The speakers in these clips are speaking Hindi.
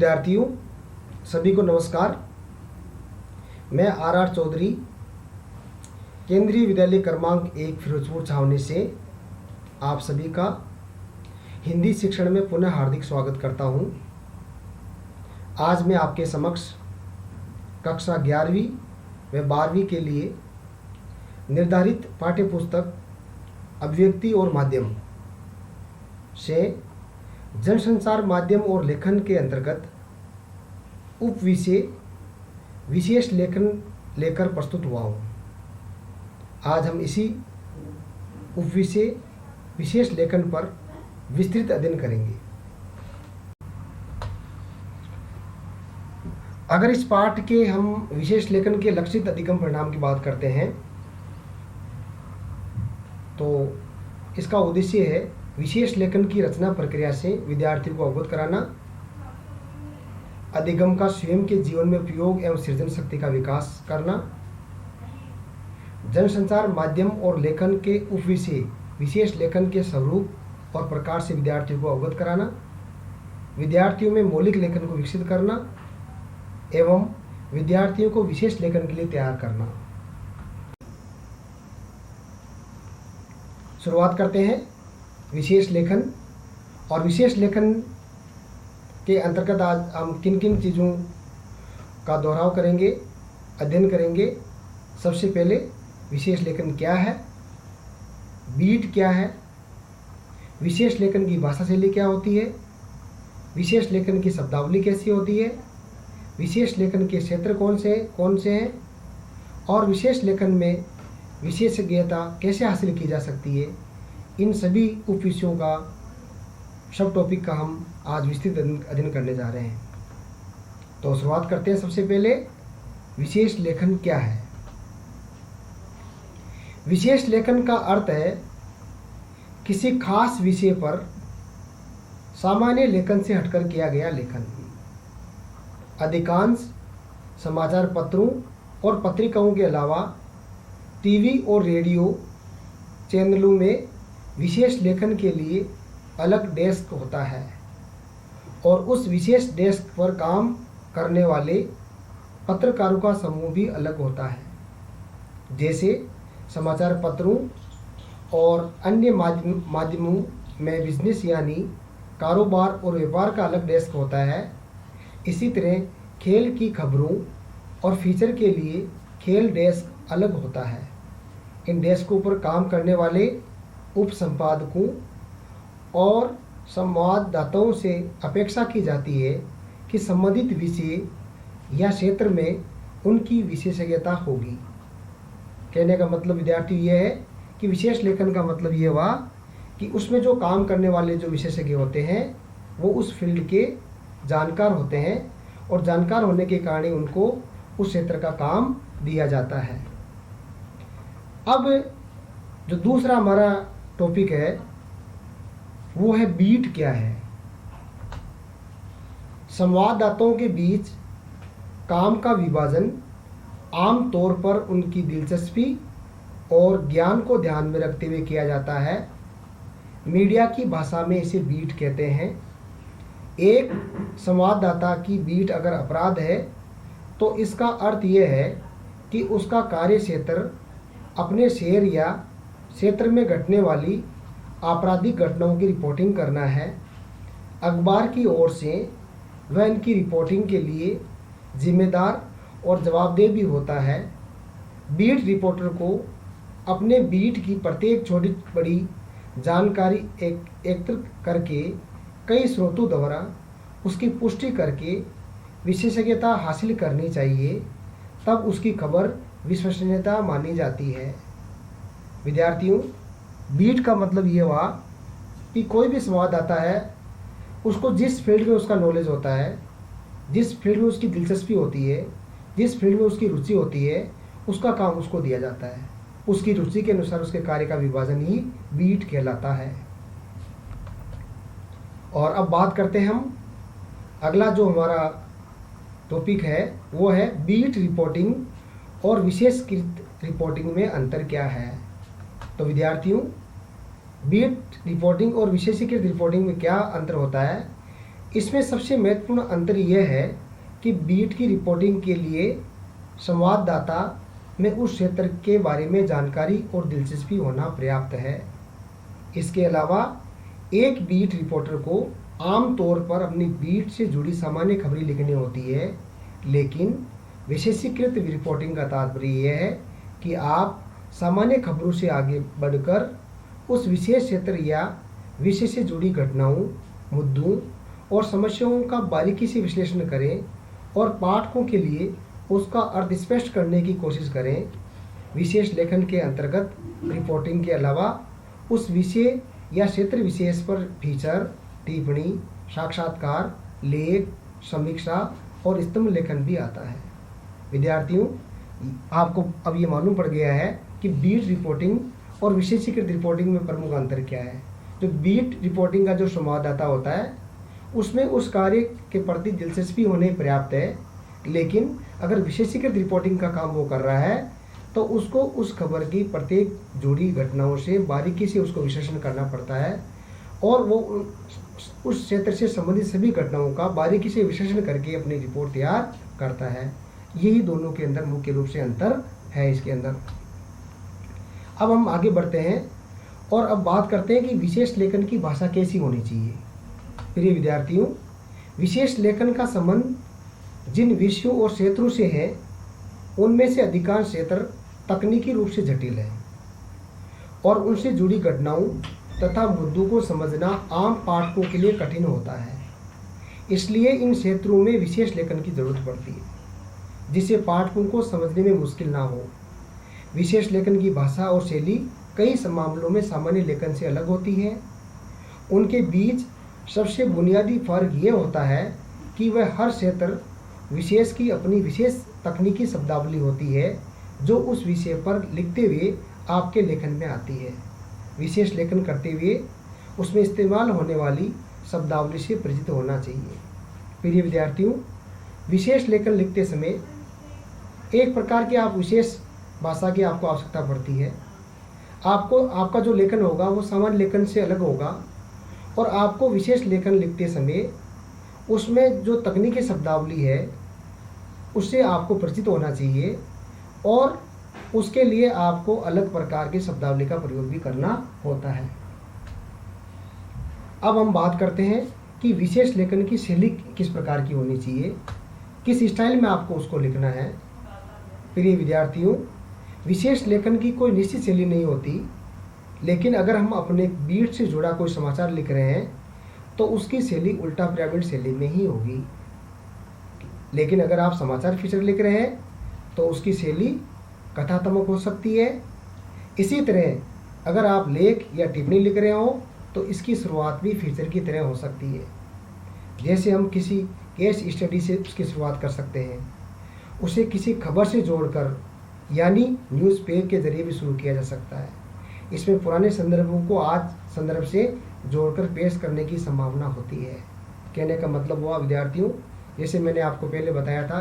विद्यार्थियों, सभी को नमस्कार। मैं आर चौधरी, केंद्रीय विद्यालय क्रमांक 1 फिरोजपुर छावनी से आप सभी का हिंदी शिक्षण में पुनः हार्दिक स्वागत करता हूं। आज मैं आपके समक्ष कक्षा 11वीं व 12वीं के लिए निर्धारित पाठ्यपुस्तक अभिव्यक्ति और माध्यम से जनसंचार माध्यम और लेखन के अंतर्गत उपविषय विशेष लेखन लेकर प्रस्तुत हुआ हूँ। आज हम इसी उपविषय विशेष लेखन पर विस्तृत अध्ययन करेंगे। अगर इस पाठ के हम विशेष लेखन के लक्षित अधिगम परिणाम की बात करते हैं तो इसका उद्देश्य है विशेष लेखन की रचना प्रक्रिया से विद्यार्थियों को अवगत कराना, अधिगम का स्वयं के जीवन में उपयोग एवं सृजन शक्ति का विकास करना, जनसंचार माध्यम और लेखन के उपविषय विशेष लेखन के स्वरूप और प्रकार से विद्यार्थियों को अवगत कराना, विद्यार्थियों में मौलिक लेखन को विकसित करना एवं विद्यार्थियों को विशेष लेखन के लिए तैयार करना। शुरुआत करते हैं विशेष लेखन। और विशेष लेखन के अंतर्गत आज हम किन किन चीज़ों का दोहराव करेंगे, अध्ययन करेंगे। सबसे पहले विशेष लेखन क्या है, बीट क्या है, विशेष लेखन की भाषा शैली क्या होती है, विशेष लेखन की शब्दावली कैसी होती है, विशेष लेखन के क्षेत्र कौन से हैं और विशेष लेखन में विशेषज्ञता कैसे हासिल की जा सकती है। इन सभी उपविषयों का सब टॉपिक का हम आज विस्तृत अध्ययन करने जा रहे हैं। तो शुरुआत करते हैं। सबसे पहले विशेष लेखन क्या है। विशेष लेखन का अर्थ है किसी खास विषय पर सामान्य लेखन से हटकर किया गया लेखन। अधिकांश समाचार पत्रों और पत्रिकाओं के अलावा टीवी और रेडियो चैनलों में विशेष लेखन के लिए अलग डेस्क होता है और उस विशेष डेस्क पर काम करने वाले पत्रकारों का समूह भी अलग होता है। जैसे समाचार पत्रों और अन्य माध्यमों में बिजनेस यानी कारोबार और व्यापार का अलग डेस्क होता है, इसी तरह खेल की खबरों और फीचर के लिए खेल डेस्क अलग होता है। इन डेस्कों पर काम करने वाले उप संपादकों और संवाददाताओं से अपेक्षा की जाती है कि संबंधित विषय या क्षेत्र में उनकी विशेषज्ञता होगी। कहने का मतलब विद्यार्थी ये है कि विशेष लेखन का मतलब ये हुआ कि उसमें जो काम करने वाले जो विशेषज्ञ होते हैं वो उस फील्ड के जानकार होते हैं और जानकार होने के कारण ही उनको उस क्षेत्र का काम दिया जाता है। अब जो दूसरा हमारा टॉपिक है वो है बीट क्या है। संवाददाताओं के बीच काम का विभाजन आम तौर पर उनकी दिलचस्पी और ज्ञान को ध्यान में रखते हुए किया जाता है। मीडिया की भाषा में इसे बीट कहते हैं। एक संवाददाता की बीट अगर अपराध है तो इसका अर्थ यह है कि उसका कार्य क्षेत्र अपने शहर या क्षेत्र में घटने वाली आपराधिक घटनाओं की रिपोर्टिंग करना है। अखबार की ओर से वह इनकी रिपोर्टिंग के लिए जिम्मेदार और जवाबदेह भी होता है। बीट रिपोर्टर को अपने बीट की प्रत्येक छोटी बड़ी जानकारी एकत्रित करके कई स्रोतों द्वारा उसकी पुष्टि करके विशेषज्ञता हासिल करनी चाहिए, तब उसकी खबर विश्वसनीयता मानी जाती है। विद्यार्थियों, बीट का मतलब ये हुआ कि कोई भी संवाददाता है उसको जिस फील्ड में उसका नॉलेज होता है, जिस फील्ड में उसकी दिलचस्पी होती है, जिस फील्ड में उसकी रुचि होती है, उसका काम उसको दिया जाता है। उसकी रुचि के अनुसार उसके कार्य का विभाजन ही बीट कहलाता है। और अब बात करते हैं हम अगला जो हमारा टॉपिक है वो है बीट रिपोर्टिंग और विशेषकृत रिपोर्टिंग में अंतर क्या है। तो विद्यार्थियों, बीट रिपोर्टिंग और विशेषीकृत रिपोर्टिंग में क्या अंतर होता है इसमें सबसे महत्वपूर्ण अंतर यह है कि बीट की रिपोर्टिंग के लिए संवाददाता में उस क्षेत्र के बारे में जानकारी और दिलचस्पी होना पर्याप्त है। इसके अलावा एक बीट रिपोर्टर को आम तौर पर अपनी बीट से जुड़ी सामान्य खबरें लिखनी होती है, लेकिन विशेषीकृत रिपोर्टिंग का तात्पर्य यह है कि आप सामान्य खबरों से आगे बढ़कर उस विशेष क्षेत्र या विषय से जुड़ी घटनाओं, मुद्दों और समस्याओं का बारीकी से विश्लेषण करें और पाठकों के लिए उसका अर्थ स्पष्ट करने की कोशिश करें। विशेष लेखन के अंतर्गत रिपोर्टिंग के अलावा उस विषय या क्षेत्र विशेष पर फीचर, टिप्पणी, साक्षात्कार, लेख, समीक्षा और स्तंभ लेखन भी आता है। विद्यार्थियों, आपको अब ये मालूम पड़ गया है कि बीट रिपोर्टिंग और विशेषीकृत रिपोर्टिंग में प्रमुख अंतर क्या है। जो बीट रिपोर्टिंग का जो संवाददाता होता है उसमें उस कार्य के प्रति दिलचस्पी होने पर्याप्त है, लेकिन अगर विशेषीकृत रिपोर्टिंग का काम वो कर रहा है तो उसको उस खबर की प्रत्येक जुड़ी घटनाओं से बारीकी से उसको विश्लेषण करना पड़ता है और वो उस क्षेत्र से संबंधित सभी घटनाओं का बारीकी से विश्लेषण करके अपनी रिपोर्ट तैयार करता है। यही दोनों के अंदर मुख्य रूप से अंतर है इसके अंदर। अब हम आगे बढ़ते हैं और अब बात करते हैं कि विशेष लेखन की भाषा कैसी होनी चाहिए। प्रिय विद्यार्थियों, विशेष लेखन का संबंध जिन विषयों और क्षेत्रों से है उनमें से अधिकांश क्षेत्र तकनीकी रूप से जटिल है और उनसे जुड़ी घटनाओं तथा मुद्दों को समझना आम पाठकों के लिए कठिन होता है। इसलिए इन क्षेत्रों में विशेष लेखन की जरूरत पड़ती है जिससे पाठकों को समझने में मुश्किल ना हो। विशेष लेखन की भाषा और शैली कई मामलों में सामान्य लेखन से अलग होती है। उनके बीच सबसे बुनियादी फर्क ये होता है कि वह हर क्षेत्र विशेष की अपनी विशेष तकनीकी शब्दावली होती है जो उस विषय पर लिखते हुए आपके लेखन में आती है। विशेष लेखन करते हुए उसमें इस्तेमाल होने वाली शब्दावली से परिचित होना चाहिए। प्रिय विद्यार्थियों, विशेष लेखन लिखते समय एक प्रकार की आप विशेष भाषा की आपको आवश्यकता पड़ती है। आपका जो लेखन होगा वो सामान्य लेखन से अलग होगा और आपको विशेष लेखन लिखते समय उसमें जो तकनीकी शब्दावली है उससे आपको परिचित होना चाहिए और उसके लिए आपको अलग प्रकार की शब्दावली का प्रयोग भी करना होता है। अब हम बात करते हैं कि विशेष लेखन की शैली किस प्रकार की होनी चाहिए, किस स्टाइल में आपको उसको लिखना है। प्रिय विद्यार्थियों, विशेष लेखन की कोई निश्चित शैली नहीं होती, लेकिन अगर हम अपने बीट से जुड़ा कोई समाचार लिख रहे हैं तो उसकी शैली उल्टा पिरामिड शैली में ही होगी। लेकिन अगर आप समाचार फीचर लिख रहे हैं तो उसकी शैली कथात्मक हो सकती है। इसी तरह अगर आप लेख या टिप्पणी लिख रहे हो तो इसकी शुरुआत भी फीचर की तरह हो सकती है। जैसे हम किसी केस स्टडी से उसकी शुरुआत कर सकते हैं, उसे किसी खबर से जोड़कर यानी न्यूज़पेपर के जरिए भी शुरू किया जा सकता है। इसमें पुराने संदर्भों को आज संदर्भ से जोड़कर पेश करने की संभावना होती है। कहने का मतलब हुआ विद्यार्थियों, जैसे मैंने आपको पहले बताया था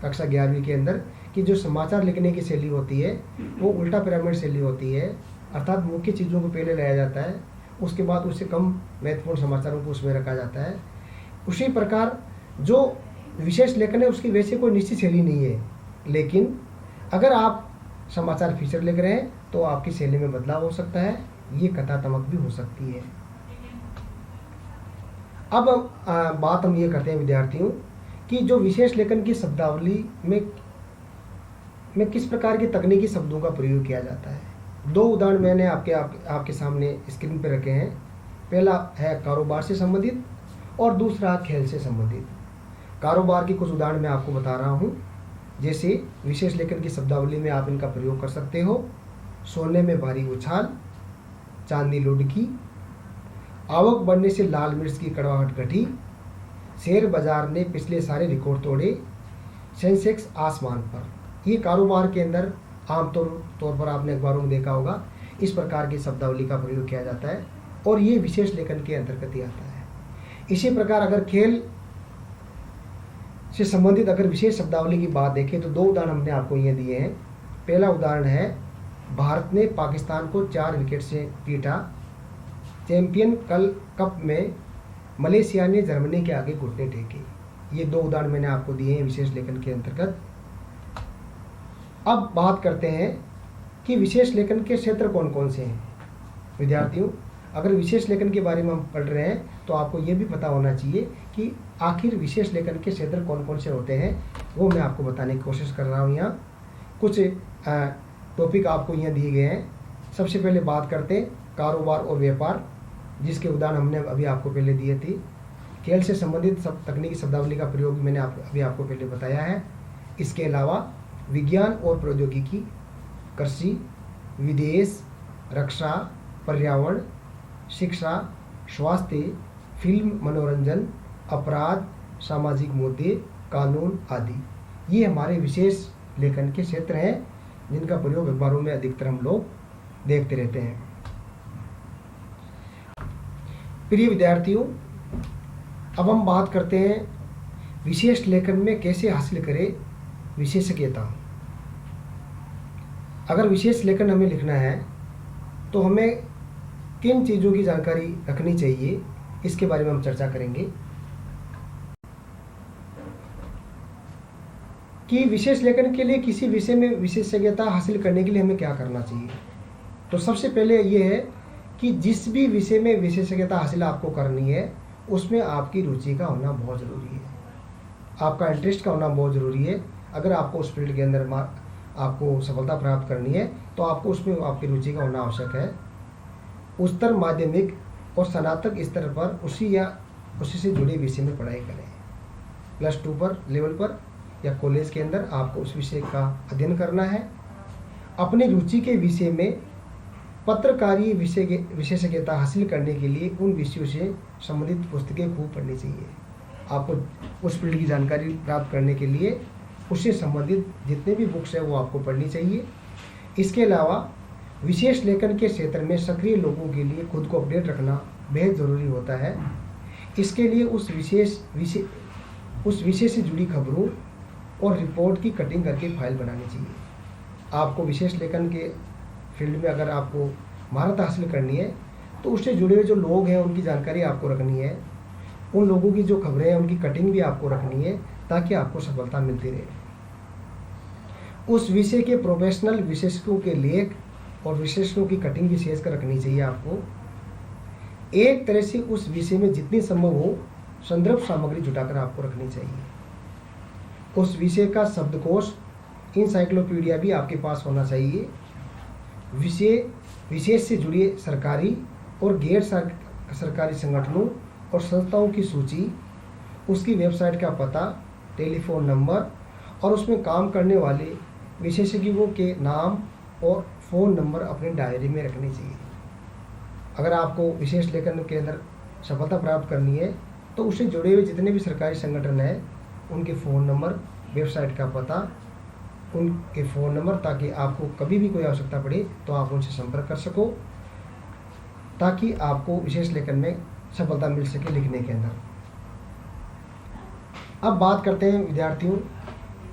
कक्षा 11वीं के अंदर कि जो समाचार लिखने की शैली होती है वो उल्टा पिरामिड शैली होती है, अर्थात मुख्य चीज़ों को पहले लाया जाता है, उसके बाद उससे कम महत्वपूर्ण समाचारों को उसमें रखा जाता है। उसी प्रकार जो विशेष लेखन है उसकी वैसे कोई निश्चित शैली नहीं है, लेकिन अगर आप समाचार फीचर लिख रहे हैं तो आपकी शैली में बदलाव हो सकता है, ये कथात्मक भी हो सकती है। अब बात हम ये करते हैं विद्यार्थियों कि जो विशेष लेखन की शब्दावली में किस प्रकार के तकनीकी शब्दों का प्रयोग किया जाता है। दो उदाहरण मैंने आपके सामने स्क्रीन पर रखे हैं। पहला है कारोबार से संबंधित और दूसरा खेल से संबंधित। कारोबार की कुछ उदाहरण मैं आपको बता रहा हूँ। जैसे विशेष लेखन की शब्दावली में आप इनका प्रयोग कर सकते हो। सोने में भारी उछाल, चांदी लुढ़की, आवक बढ़ने से लाल मिर्च की कड़वाहट घटी, शेयर बाजार ने पिछले सारे रिकॉर्ड तोड़े, सेंसेक्स आसमान पर। ये कारोबार के अंदर आमतौर पर आपने अखबारों में देखा होगा, इस प्रकार की शब्दावली का प्रयोग किया जाता है और ये विशेष लेखन के अंतर्गत ही आता है। इसी प्रकार अगर खेल से संबंधित अगर विशेष शब्दावली की बात देखें तो दो उदाहरण हमने आपको ये दिए हैं। पहला उदाहरण है भारत ने पाकिस्तान को 4 विकेट से पीटा, चैंपियन कप में मलेशिया ने जर्मनी के आगे घुटने टेके। ये 2 उदाहरण मैंने आपको दिए हैं विशेष लेखन के अंतर्गत। अब बात करते हैं कि विशेष लेखन के क्षेत्र कौन कौन से हैं। विद्यार्थियों, अगर विशेष लेखन के बारे में हम पढ़ रहे हैं तो आपको ये भी पता होना चाहिए कि आखिर विशेष लेखन के क्षेत्र कौन कौन से होते हैं, वो मैं आपको बताने की कोशिश कर रहा हूँ। यहाँ कुछ टॉपिक आपको यहाँ दिए गए हैं। सबसे पहले बात करते हैं कारोबार और व्यापार, जिसके उदाहरण हमने अभी आपको पहले दिए थे। खेल से संबंधित सब तकनीकी शब्दावली का प्रयोग मैंने अभी आपको पहले बताया है। इसके अलावा विज्ञान और प्रौद्योगिकी, कृषि, विदेश, रक्षा, पर्यावरण, शिक्षा, स्वास्थ्य, फिल्म, मनोरंजन, अपराध, सामाजिक मुद्दे, कानून आदि, ये हमारे विशेष लेखन के क्षेत्र हैं जिनका प्रयोग अखबारों में अधिकतर हम लोग देखते रहते हैं। प्रिय विद्यार्थियों, अब हम बात करते हैं विशेष लेखन में कैसे हासिल करें विशेषज्ञता। अगर विशेष लेखन हमें लिखना है तो हमें किन चीज़ों की जानकारी रखनी चाहिए, इसके बारे में हम चर्चा करेंगे कि विशेष लेखन के लिए किसी विषय में विशेषज्ञता हासिल करने के लिए हमें क्या करना चाहिए। तो सबसे पहले ये है कि जिस भी विषय में विशेषज्ञता हासिल आपको करनी है उसमें आपकी रुचि का होना बहुत ज़रूरी है, आपका इंटरेस्ट का होना बहुत ज़रूरी है। अगर आपको उस फील्ड के अंदर आपको सफलता प्राप्त करनी है तो आपको उसमें आपकी रुचि का होना आवश्यक है। उच्चतर माध्यमिक और स्नातक स्तर पर उसी से जुड़े विषय में पढ़ाई करें। +2 पर लेवल पर या कॉलेज के अंदर आपको उस विषय का अध्ययन करना है। अपनी रुचि के विषय में पत्रकारी विशेषज्ञता हासिल करने के लिए उन विषयों से संबंधित पुस्तकें खूब पढ़नी चाहिए। आपको उस फील्ड की जानकारी प्राप्त करने के लिए उससे संबंधित जितने भी बुक्स हैं वो आपको पढ़नी चाहिए। इसके अलावा विशेष लेखन के क्षेत्र में सक्रिय लोगों के लिए खुद को अपडेट रखना बेहद ज़रूरी होता है। इसके लिए उस विषय से जुड़ी खबरों और रिपोर्ट की कटिंग करके फाइल बनानी चाहिए। आपको विशेष लेखन के फील्ड में अगर आपको महारत हासिल करनी है तो उससे जुड़े हुए जो लोग हैं उनकी जानकारी आपको रखनी है, उन लोगों की जो खबरें हैं उनकी कटिंग भी आपको रखनी है ताकि आपको सफलता मिलती रहे। उस विषय के प्रोफेशनल विशेषज्ञों के लेख और विशेषज्ञों की कटिंग भी शेष कर रखनी चाहिए। आपको एक तरह से उस विषय में जितनी संभव हो संदर्भ सामग्री जुटाकर आपको रखनी चाहिए। उस विषय का शब्दकोश, इंसाइक्लोपीडिया भी आपके पास होना चाहिए। विशेष से जुड़े सरकारी और गैर सरकारी संगठनों और संस्थाओं की सूची, उसकी वेबसाइट का पता, टेलीफोन नंबर और उसमें काम करने वाले विशेषज्ञों के नाम और फ़ोन नंबर अपनी डायरी में रखनी चाहिए। अगर आपको विशेष लेखन के अंदर सफलता प्राप्त करनी है तो उससे जुड़े हुए जितने भी सरकारी संगठन हैं उनके फ़ोन नंबर, वेबसाइट का पता, उनके फ़ोन नंबर, ताकि आपको कभी भी कोई आवश्यकता पड़े तो आप उनसे संपर्क कर सको, ताकि आपको विशेष लेखन में सफलता मिल सके लिखने के अंदर। अब बात करते हैं विद्यार्थियों,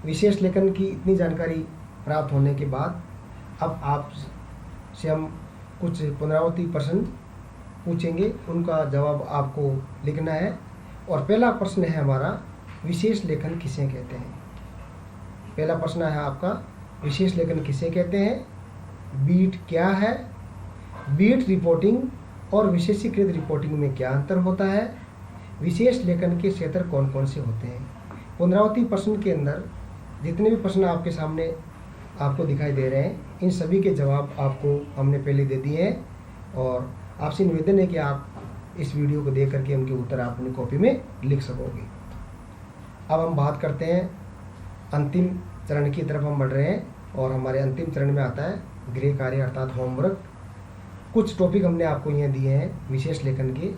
विशेष लेखन की इतनी जानकारी प्राप्त होने के बाद अब आपसे हम कुछ पुनरावृत्ति प्रश्न पूछेंगे, उनका जवाब आपको लिखना है। और पहला प्रश्न है हमारा, विशेष लेखन किसे कहते हैं। पहला प्रश्न है आपका, विशेष लेखन किसे कहते हैं, बीट क्या है, बीट रिपोर्टिंग और विशेषीकृत रिपोर्टिंग में क्या अंतर होता है, विशेष लेखन के क्षेत्र कौन कौन से होते हैं। पुनरावृत्ति प्रश्न के अंदर जितने भी प्रश्न आपके सामने आपको दिखाई दे रहे हैं इन सभी के जवाब आपको हमने पहले दे दिए हैं और आपसे निवेदन है कि आप इस वीडियो को देख करके उनके उत्तर आप अपनी कॉपी में लिख सकोगे। अब हम बात करते हैं अंतिम चरण की तरफ हम बढ़ रहे हैं और हमारे अंतिम चरण में आता है गृह कार्य अर्थात होमवर्क। कुछ टॉपिक हमने आपको यहाँ दिए हैं विशेष लेखन के,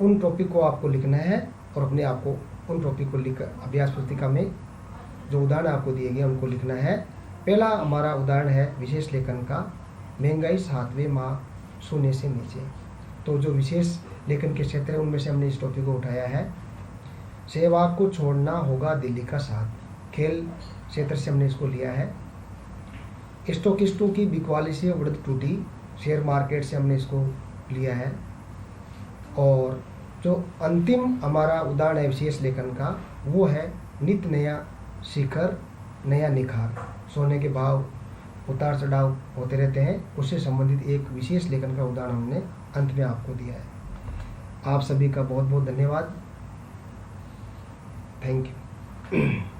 उन टॉपिक को आपको लिखना है और अपने आप को उन टॉपिक को लिख अभ्यास पुस्तिका में जो उदाहरण आपको दिए गए उनको लिखना है। पहला हमारा उदाहरण है विशेष लेखन का, महंगाई 7वें माह सोने से नीचे। तो जो विशेष लेखन के क्षेत्र है उनमें से हमने इस टॉपिक को उठाया है। सहवाग को छोड़ना होगा दिल्ली का साथ, खेल क्षेत्र से हमने इसको लिया है। स्टॉकिस्टों की बिकवाली से उड़द टूटी, शेयर मार्केट से हमने इसको लिया है। और जो अंतिम हमारा उदाहरण है विशेष लेखन का, वो है नित नया शिखर नया निखार। सोने के भाव उतार चढ़ाव होते रहते हैं, उससे संबंधित एक विशेष लेखन का उदाहरण हमने अंत में आपको दिया है। आप सभी का बहुत बहुत धन्यवाद। Thank you.